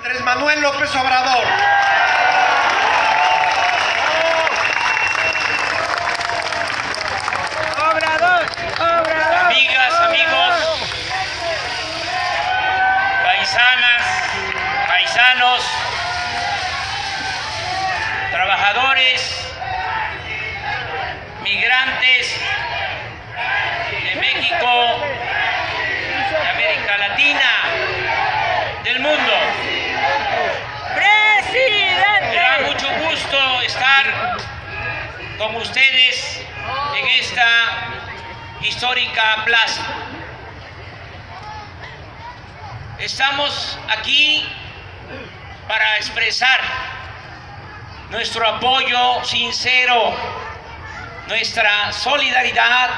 Andrés Manuel López Obrador. Amigas, amigos, paisanas, paisanos, trabajadores, migrantes de México, de América Latina, del mundo. ¡Presidente! Me da mucho gusto estar con ustedes en esta histórica plaza. Estamos aquí para expresar nuestro apoyo sincero, nuestra solidaridad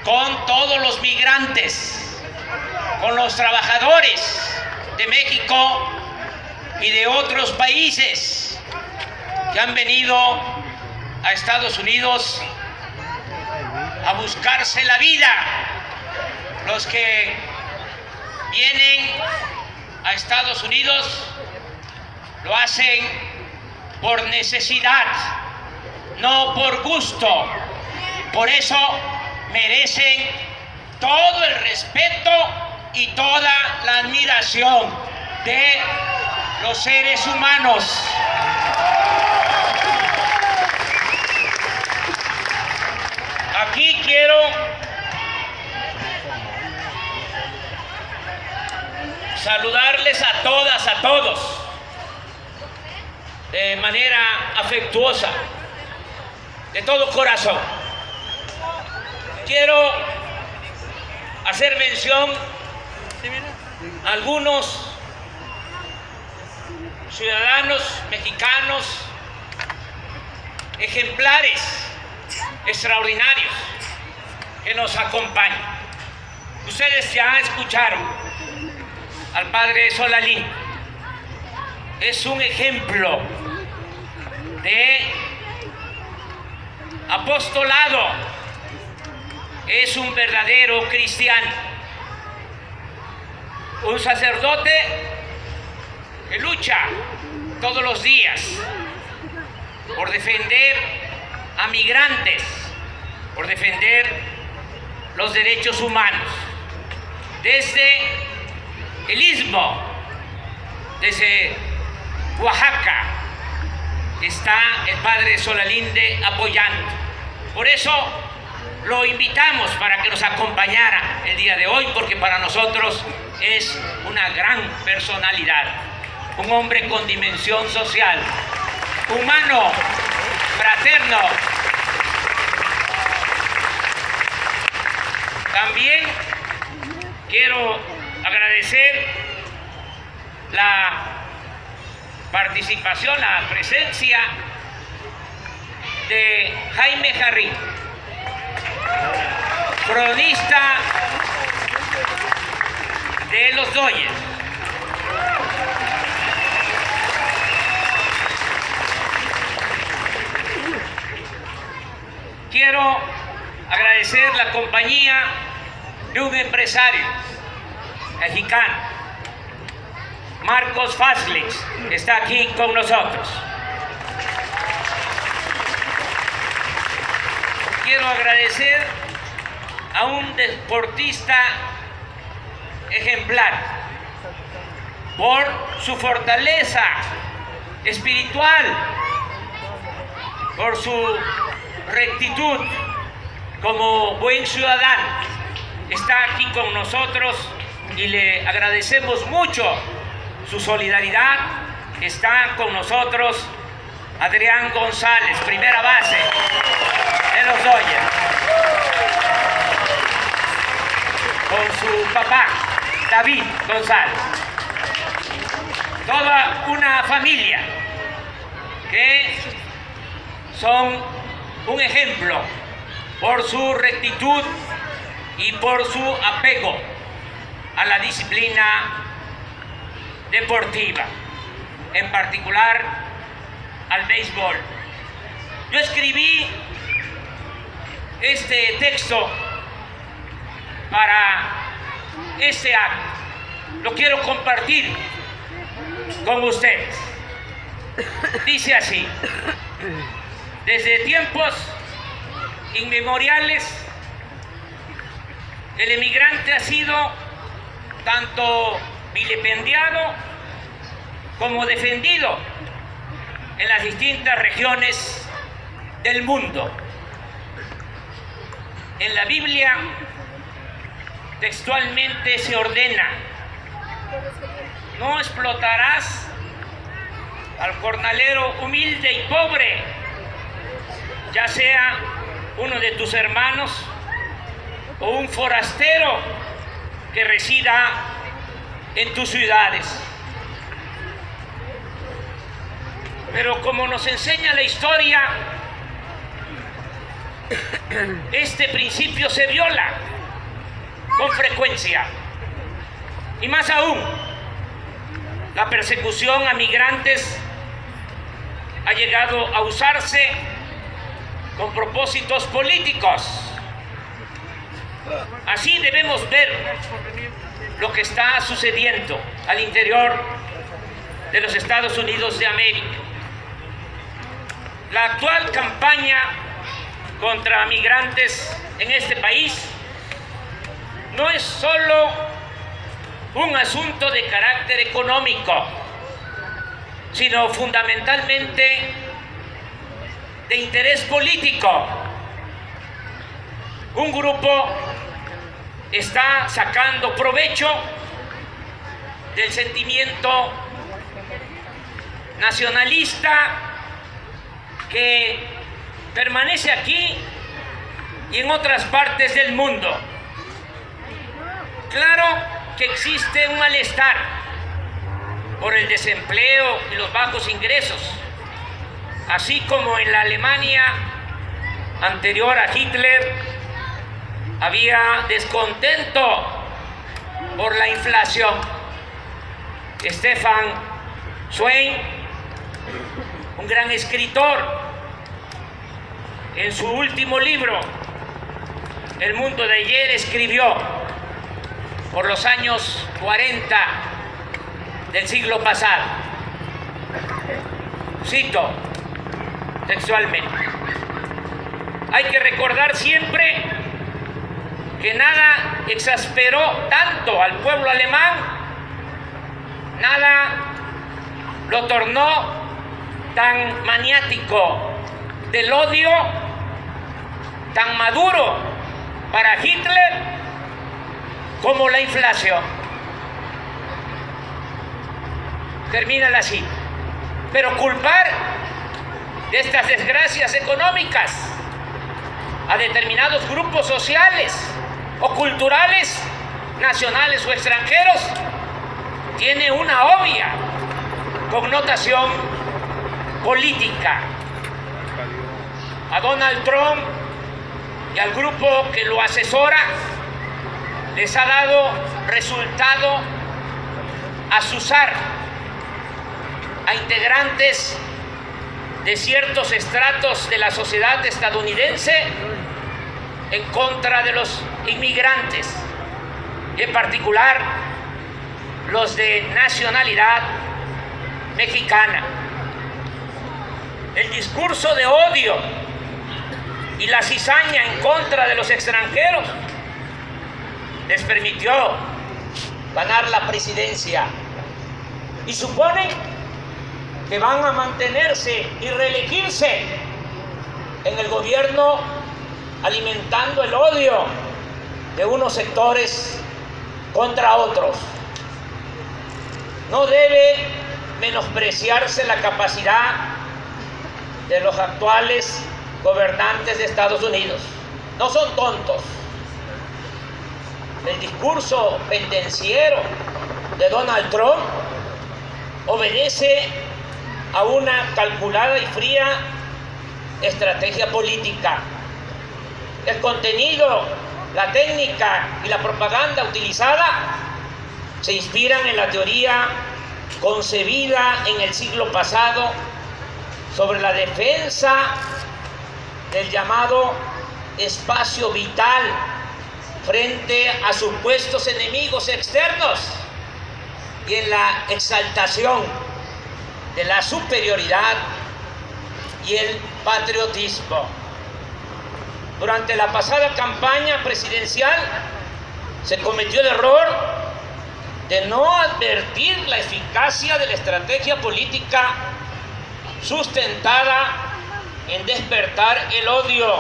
con todos los migrantes, con los trabajadores de México y de otros países que han venido a Estados Unidos a buscarse la vida. Los que vienen a Estados Unidos lo hacen por necesidad, no por gusto. Por eso merecen todo el respeto y toda la admiración de los seres humanos. Aquí quiero saludarles a todas, a todos, de manera afectuosa, de todo corazón. Quiero hacer mención a algunos ciudadanos mexicanos ejemplares, extraordinarios, que nos acompañan. Ustedes ya escucharon al padre Solalín. Es un ejemplo de apostolado, es un verdadero cristiano, un sacerdote que lucha todos los días por defender a migrantes, por defender los derechos humanos. Desde el Istmo, desde Oaxaca, está el padre Solalinde apoyando. Por eso lo invitamos para que nos acompañara el día de hoy, porque para nosotros es una gran personalidad, un hombre con dimensión social, humano, fraterno. También quiero agradecer la participación, la presencia de Jaime Jarrín, cronista de los Dodgers. Quiero agradecer la compañía de un empresario mexicano, Marcos Faslix, que está aquí con nosotros. Quiero agradecer a un deportista ejemplar por su fortaleza espiritual, por su rectitud como buen ciudadano. Está aquí con nosotros y le agradecemos mucho su solidaridad. Está con nosotros Adrián González, primera base de los Dodgers, con su papá David González. Toda una familia que son un ejemplo por su rectitud y por su apego a la disciplina deportiva, en particular al béisbol. Yo escribí este texto para este acto, lo quiero compartir con ustedes. Dice así: desde tiempos inmemoriales, el emigrante ha sido tanto vilipendiado como defendido en las distintas regiones del mundo. En la Biblia textualmente se ordena: no explotarás al jornalero humilde y pobre, ya sea uno de tus hermanos o un forastero que resida en tus ciudades. Pero como nos enseña la historia, este principio se viola con frecuencia. Y más aún, la persecución a migrantes ha llegado a usarse con propósitos políticos. Así debemos ver lo que está sucediendo al interior de los Estados Unidos de América. La actual campaña contra migrantes en este país no es solo un asunto de carácter económico, sino fundamentalmente de interés político. Un grupo está sacando provecho del sentimiento nacionalista que permanece aquí y en otras partes del mundo. Claro que existe un malestar por el desempleo y los bajos ingresos, así como en la Alemania anterior a Hitler había descontento por la inflación. Stefan Zweig, un gran escritor, en su último libro, El mundo de ayer, escribió: por los años 40 del siglo pasado, cito textualmente, hay que recordar siempre que nada exasperó tanto al pueblo alemán, nada lo tornó tan maniático del odio, tan maduro para Hitler como la inflación. Termina la cita. Pero culpar de estas desgracias económicas a determinados grupos sociales o culturales, nacionales o extranjeros, tiene una obvia connotación política. A Donald Trump y al grupo que lo asesora les ha dado resultado azuzar a integrantes de ciertos estratos de la sociedad estadounidense en contra de los inmigrantes, y en particular los de nacionalidad mexicana. El discurso de odio y la cizaña en contra de los extranjeros les permitió ganar la presidencia y suponen que van a mantenerse y reelegirse en el gobierno, alimentando el odio de unos sectores contra otros. No debe menospreciarse la capacidad de los actuales gobernantes de Estados Unidos. No son tontos. El discurso pendenciero de Donald Trump obedece a una calculada y fría estrategia política. El contenido, la técnica y la propaganda utilizada se inspiran en la teoría concebida en el siglo pasado sobre la defensa del llamado espacio vital frente a supuestos enemigos externos, y en la exaltación de la superioridad y el patriotismo. Durante la pasada campaña presidencial se cometió el error de no advertir la eficacia de la estrategia política sustentada en despertar el odio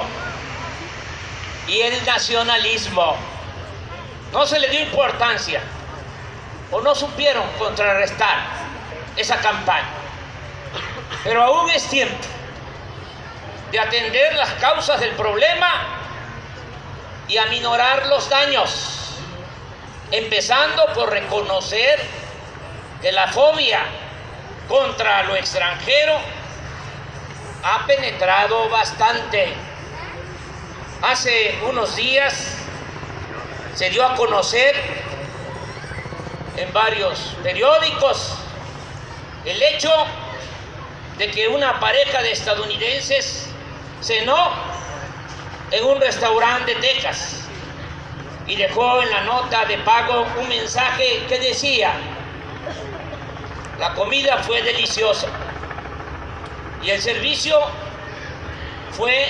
y el nacionalismo. No se le dio importancia o no supieron contrarrestar esa campaña. Pero aún es tiempo de atender las causas del problema y aminorar los daños, empezando por reconocer que la fobia contra lo extranjero ha penetrado bastante. Hace unos días se dio a conocer en varios periódicos el hecho de que una pareja de estadounidenses cenó en un restaurante de Texas y dejó en la nota de pago un mensaje que decía: la comida fue deliciosa y el servicio fue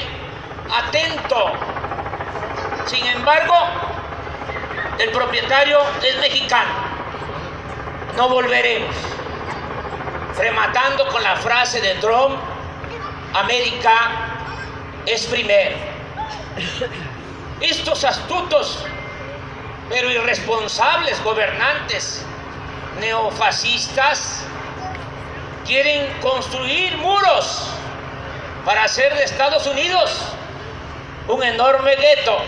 atento. Sin embargo, el propietario es mexicano. No volveremos. Rematando con la frase de Trump: América es primero. Estos astutos pero irresponsables gobernantes neofascistas quieren construir muros para hacer de Estados Unidos un enorme gueto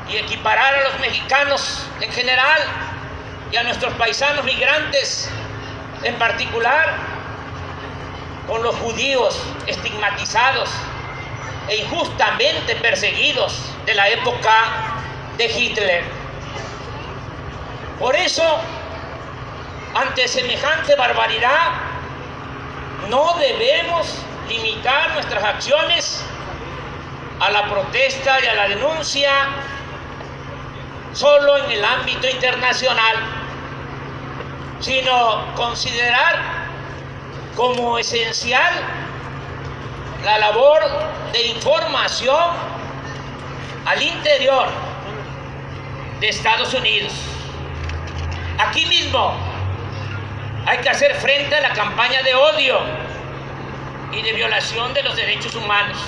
y equiparar a los mexicanos en general y a nuestros paisanos migrantes en particular con los judíos estigmatizados e injustamente perseguidos de la época de Hitler. Por eso, ante semejante barbaridad, no debemos limitar nuestras acciones a la protesta y a la denuncia solo en el ámbito internacional, sino considerar como esencial la labor de información al interior de Estados Unidos. Aquí mismo hay que hacer frente a la campaña de odio y de violación de los derechos humanos.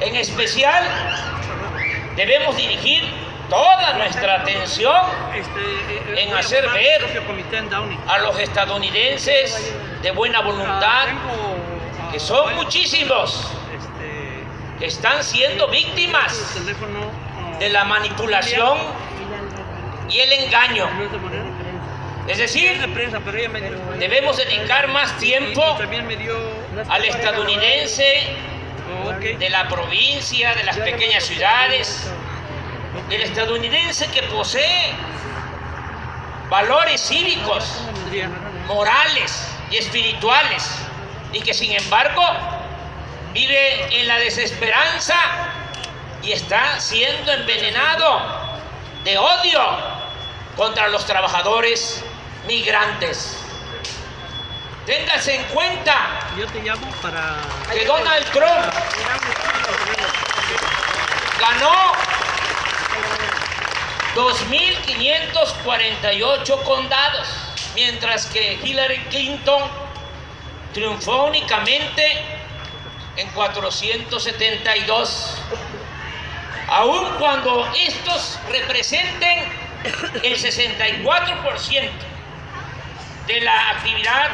En especial, debemos dirigir toda nuestra atención en hacer ver a los estadounidenses de buena voluntad, que son muchísimos, que están siendo víctimas de la manipulación y el engaño. Es decir, debemos dedicar más tiempo al estadounidense de la provincia, de las pequeñas ciudades, el estadounidense que posee valores cívicos, morales y espirituales, y que sin embargo vive en la desesperanza y está siendo envenenado de odio contra los trabajadores migrantes. Téngase en cuenta que Donald Trump ganó 2.548 condados, mientras que Hillary Clinton triunfó únicamente en 472, aun cuando estos representen el 64% de la actividad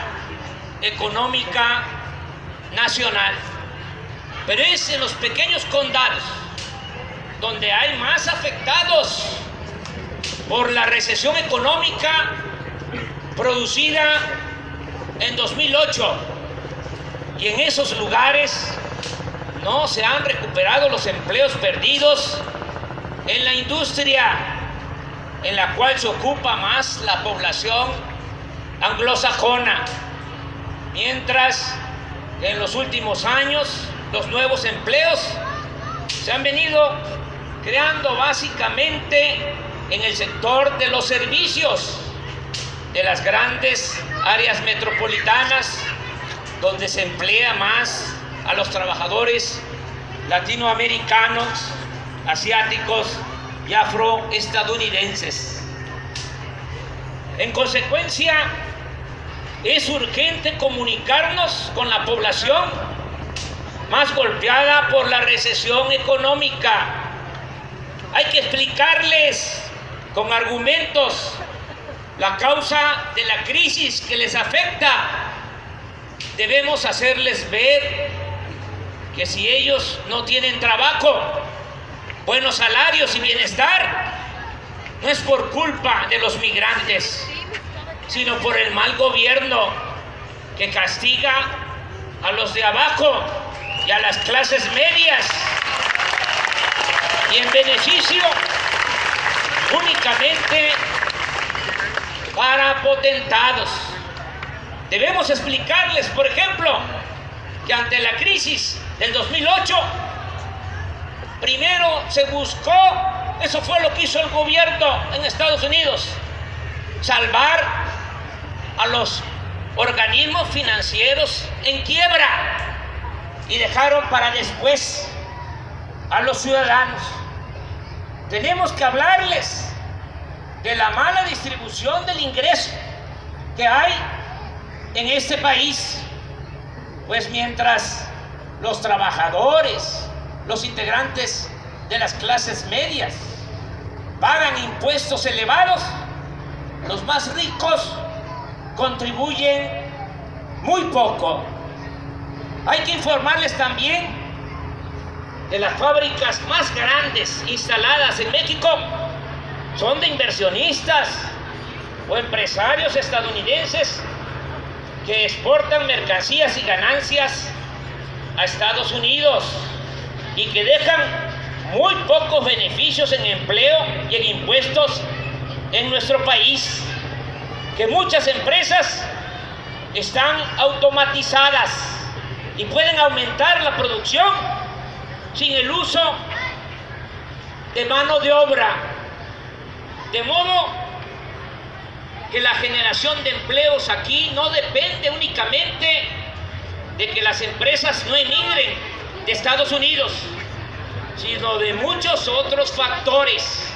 económica nacional. Pero es en los pequeños condados donde hay más afectados por la recesión económica producida en 2008, y en esos lugares no se han recuperado los empleos perdidos en la industria en la cual se ocupa más la población anglosajona, mientras que en los últimos años los nuevos empleos se han venido creando básicamente en el sector de los servicios, de las grandes áreas metropolitanas, donde se emplea más a los trabajadores latinoamericanos, asiáticos y afroestadounidenses. En consecuencia, es urgente comunicarnos con la población más golpeada por la recesión económica. Hay que explicarles con argumentos la causa de la crisis que les afecta. Debemos hacerles ver que si ellos no tienen trabajo, buenos salarios y bienestar, no es por culpa de los migrantes, sino por el mal gobierno que castiga a los de abajo y a las clases medias, y en beneficio únicamente para potentados. Debemos explicarles, por ejemplo, que ante la crisis del 2008, primero se buscó, eso fue lo que hizo el gobierno en Estados Unidos, salvar a los organismos financieros en quiebra, y dejaron para después a los ciudadanos. Tenemos que hablarles de la mala distribución del ingreso que hay en este país, pues mientras los trabajadores, los integrantes de las clases medias pagan impuestos elevados, los más ricos contribuyen muy poco. Hay que informarles también de las fábricas más grandes instaladas en México son de inversionistas o empresarios estadounidenses que exportan mercancías y ganancias a Estados Unidos y que dejan muy pocos beneficios en empleo y en impuestos en nuestro país, que muchas empresas están automatizadas y pueden aumentar la producción sin el uso de mano de obra, de modo que la generación de empleos aquí no depende únicamente de que las empresas no emigren de Estados Unidos, sino de muchos otros factores.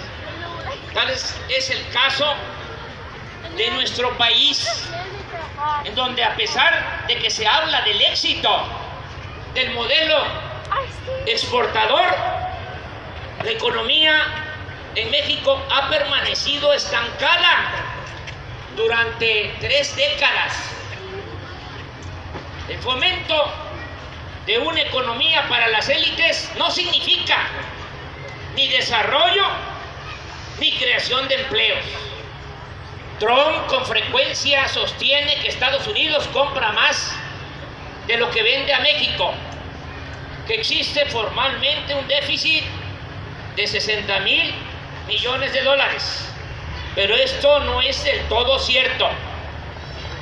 Tal es el caso de nuestro país, en donde a pesar de que se habla del éxito del modelo exportador, la economía en México ha permanecido estancada durante 3 décadas. El fomento de una economía para las élites no significa ni desarrollo ni creación de empleos. Trump con frecuencia sostiene que Estados Unidos compra más de lo que vende a México, que existe formalmente un déficit de 60,000 millones de dólares. Pero esto no es del todo cierto,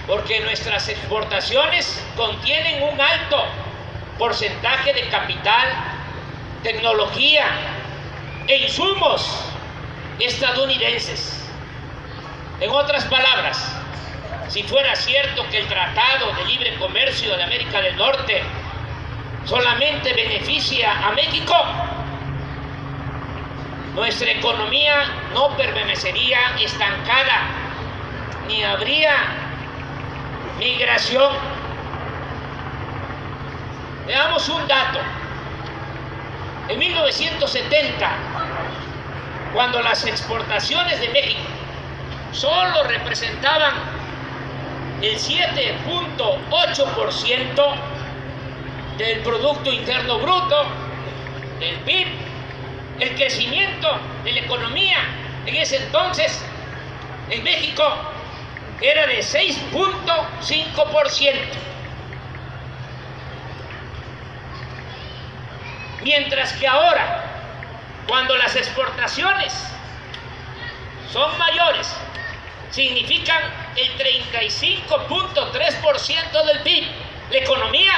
porque nuestras exportaciones contienen un alto porcentaje de capital, tecnología e insumos estadounidenses. En otras palabras, si fuera cierto que el Tratado de Libre Comercio de América del Norte solamente beneficia a México, nuestra economía no permanecería estancada, ni habría migración. Veamos un dato. En 1970, cuando las exportaciones de México solo representaban el 7.8% del Producto Interno Bruto, del PIB, el crecimiento de la economía en ese entonces en México era de 6.5%. Mientras que ahora, cuando las exportaciones son mayores, significan el 35.3% del PIB, la economía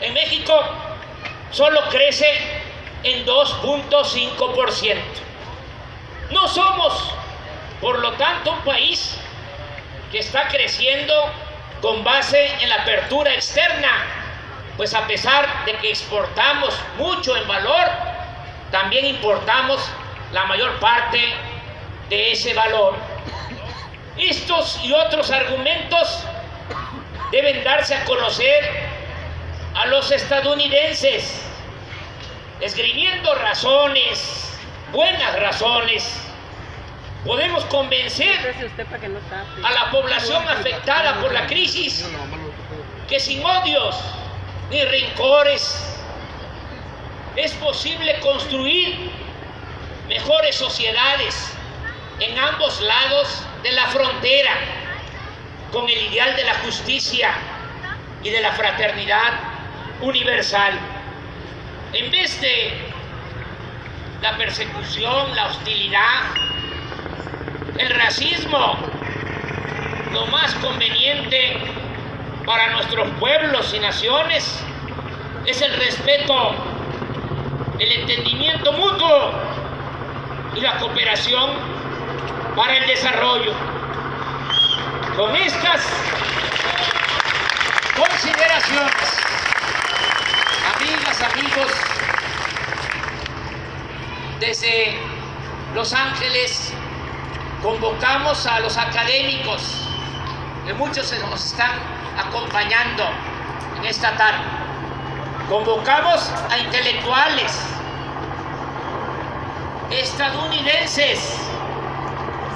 en México solo crece en 2.5%. No somos, por lo tanto, un país está creciendo con base en la apertura externa, pues a pesar de que exportamos mucho en valor, también importamos la mayor parte de ese valor. Estos y otros argumentos deben darse a conocer a los estadounidenses, esgrimiendo razones, buenas razones. Podemos convencer a la población afectada por la crisis que sin odios ni rencores es posible construir mejores sociedades en ambos lados de la frontera, con el ideal de la justicia y de la fraternidad universal. En vez de la persecución, la hostilidad, el racismo, lo más conveniente para nuestros pueblos y naciones es el respeto, el entendimiento mutuo y la cooperación para el desarrollo. Con estas consideraciones, amigas, amigos, desde Los Ángeles convocamos a los académicos, que muchos nos están acompañando en esta tarde. Convocamos a intelectuales estadounidenses,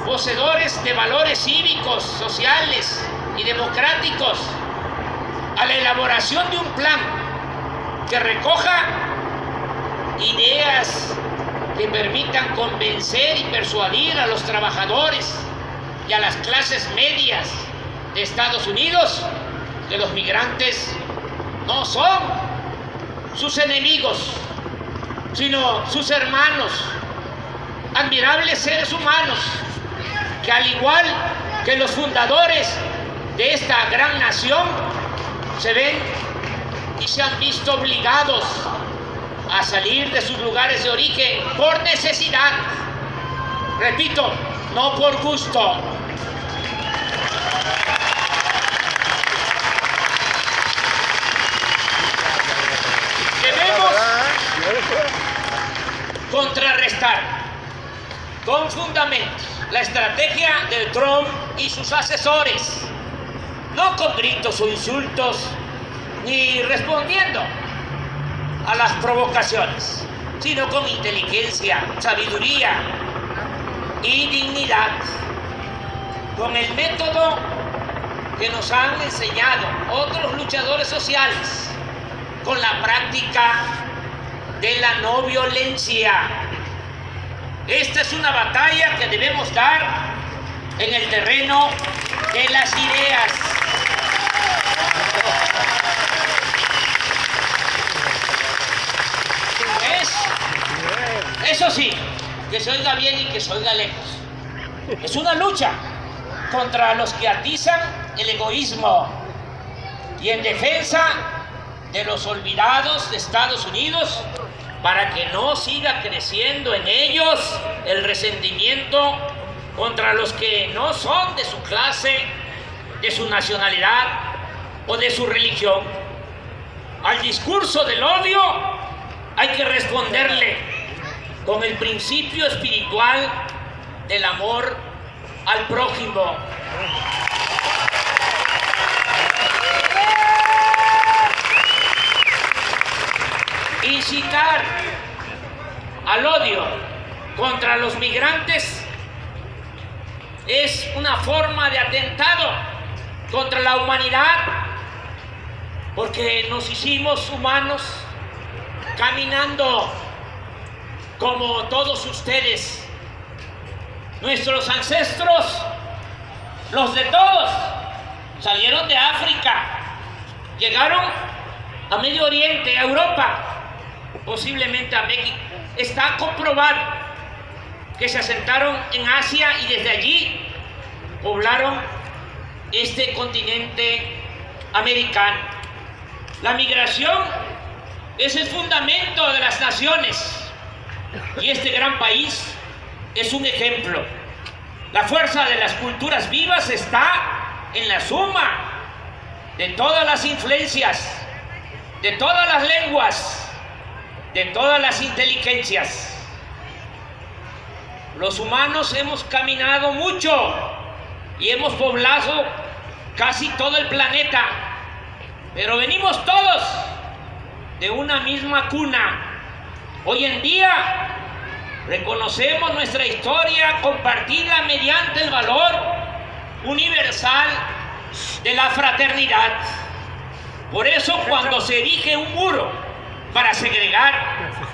poseedores de valores cívicos, sociales y democráticos, a la elaboración de un plan que recoja ideas que permitan convencer y persuadir a los trabajadores y a las clases medias de Estados Unidos que los migrantes no son sus enemigos, sino sus hermanos, admirables seres humanos, que al igual que los fundadores de esta gran nación, se ven y se han visto obligados a salir de sus lugares de origen por necesidad. Repito, no por gusto. Debemos contrarrestar con fundamentos la estrategia de Trump y sus asesores, no con gritos o insultos, ni respondiendo a las provocaciones, sino con inteligencia, sabiduría y dignidad, con el método que nos han enseñado otros luchadores sociales, con la práctica de la no violencia. Esta es una batalla que debemos dar en el terreno de las ideas. Eso sí, que se oiga bien y que se oiga lejos. Es una lucha contra los que atizan el egoísmo y en defensa de los olvidados de Estados Unidos, para que no siga creciendo en ellos el resentimiento contra los que no son de su clase, de su nacionalidad o de su religión. Al discurso del odio hay que responderle con el principio espiritual del amor al prójimo. Incitar al odio contra los migrantes es una forma de atentado contra la humanidad, porque nos hicimos humanos caminando como todos ustedes. Nuestros ancestros, los de todos, salieron de África, llegaron a Medio Oriente, a Europa, posiblemente a México. Está comprobado que se asentaron en Asia y desde allí poblaron este continente americano. La migración es el fundamento de las naciones y este gran país es un ejemplo. La fuerza de las culturas vivas está en la suma de todas las influencias, de todas las lenguas, de todas las inteligencias. Los humanos hemos caminado mucho y hemos poblado casi todo el planeta, pero venimos todos de una misma cuna. Hoy en día reconocemos nuestra historia compartida mediante el valor universal de la fraternidad. Por eso, cuando se erige un muro para segregar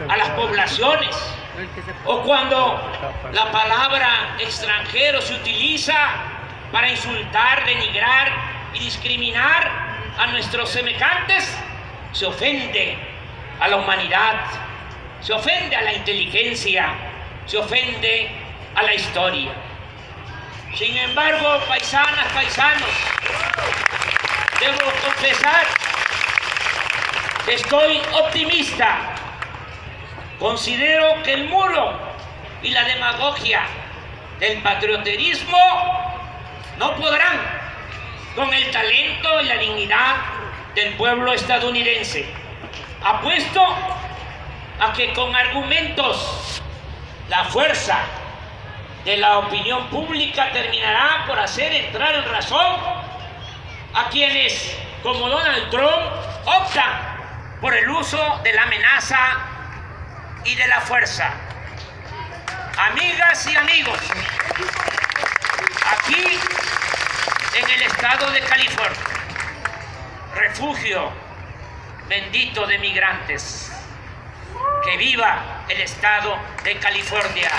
a las poblaciones, o cuando la palabra extranjero se utiliza para insultar, denigrar y discriminar a nuestros semejantes, se ofende a la humanidad, se ofende a la inteligencia, se ofende a la historia. Sin embargo, paisanas, paisanos, debo confesar que estoy optimista. Considero que el muro y la demagogia del patrioterismo no podrán con el talento y la dignidad del pueblo estadounidense. Apuesto a que con argumentos la fuerza de la opinión pública terminará por hacer entrar en razón a quienes, como Donald Trump, optan por el uso de la amenaza y de la fuerza. Amigas y amigos, aquí en el estado de California, refugio bendito de migrantes, que viva el estado de California.